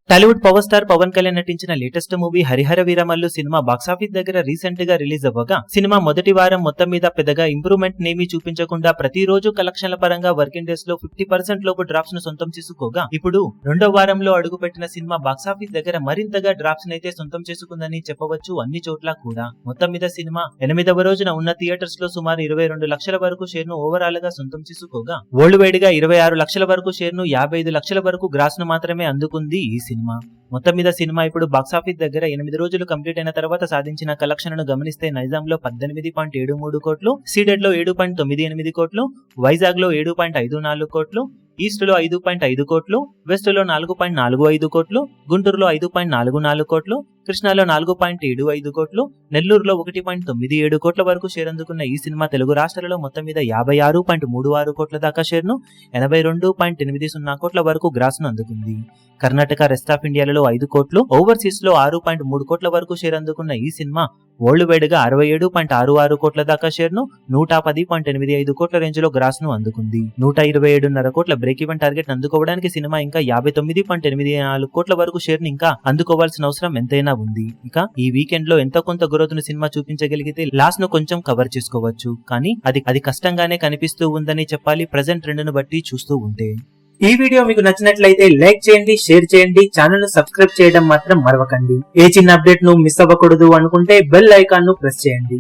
Tollywood power star Pawan Kalyan నటించిన latest movie Harihara Veeramallu cinema box office దగ్గర recent గా రిలీజ్ అవ్వగా సినిమా మొదటి వారం మొత్తం మీద పెద్దగా ఇంప్రూవ్మెంట్ నేమీ చూపించకుండా ప్రతిరోజు కలెక్షన్ల పరంగా వర్కింగ్ డేస్ లో 50% లోపు డ్రాప్స్ ను సొంతం చేసుకోగా ఇప్పుడు రెండో వారంలో అడుగుపెట్టిన సినిమా బాక్సాఫీస్ దగ్గర మరింతగా డ్రాప్స్ నైతే సొంతం చేసుకుందని చెప్పవచ్చు. అన్ని చోట్ల కూడా మొత్తం మీద సినిమా 8వ రోజున ఉన్న థియేటర్స్ లో సుమారు 22 లక్షల వరకు షేర్ ను ఓవరాల్ గా సొంతం చేసుకోగా వరల్డ్ వైడ్ గా 26 లక్షల వరకు షేర్ ను 55 లక్షల వరకు గ్రాస్ ను మాత్రమే అందుకుంది ఈ సినిమా. మొత్తం మీద సినిమా ఇప్పుడు బాక్సాఫీస్ దగ్గర 8 రోజులు కంప్లీట్ అయిన తర్వాత సాధించిన కలెక్షన్లను గమనిస్తే నైజాంలో 18.73 కోట్లు, సీడెడ్ లో 7.98 కోట్లు, వైజాగ్ లో 7.54 కోట్లు, ఈస్ట్ లో 5.5 కోట్లు, వెస్ట్ లో 4.45 కోట్లు, గుంటూరులో 5.44 కోట్లు, కృష్ణాలో 4.75 కోట్లు, నెల్లూరులో 1.97 కోట్ల వరకు షేర్ అందుకున్న ఈ సినిమా తెలుగు రాష్ట్రాలలో మొత్తం మీద 56.36 కోట్ల దాకా షేర్ ను 82.80 కోట్ల వరకు గ్రాస్ ను అందుకుంది. కర్ణాటక, రెస్ట్ ఆఫ్ ఇండియాలలో 5 కోట్లు, ఓవర్సీస్ లో 6.3 కోట్ల వరకు షేర్ అందుకున్న ఈ సినిమా వరల్డ్ వైడ్ గా 67.66 కోట్ల దాకా షేర్ ను 110.85 కోట్ల రేంజ్ లో గ్రాస్ ను అందుకుంది. 127.5 కోట్ల బ్రేక్ ఈవెన్ టార్గెట్ అందుకోవడానికి సినిమా ఇంకా 59.84 కోట్ల వరకు షేర్ ని ఇంకా అందుకోవాల్సిన అవసరం ఎంతైనా ఉంది. ఇక ఈ వీకెండ్ లో ఎంతో కొంత గ్రోత్ ను సినిమా చూపించగలిగితే లాస్ ను కొంచెం కవర్ చేసుకోవచ్చు. కానీ అది కష్టంగానే కనిపిస్తూ ఉందని చెప్పాలి ప్రెజెంట్ ట్రెండ్ ను బట్టి చూస్తూ ఉంటే. ఈ వీడియో మీకు నచ్చినట్లయితే లైక్ చేయండి, షేర్ చేయండి, ఛానల్ ను సబ్స్క్రైబ్ చేయడం మాత్రం మరవకండి. ఏ చిన్న అప్డేట్ ను మిస్ అవ్వకూడదు అనుకుంటే బెల్ ఐకాన్ ను ప్రెస్ చేయండి.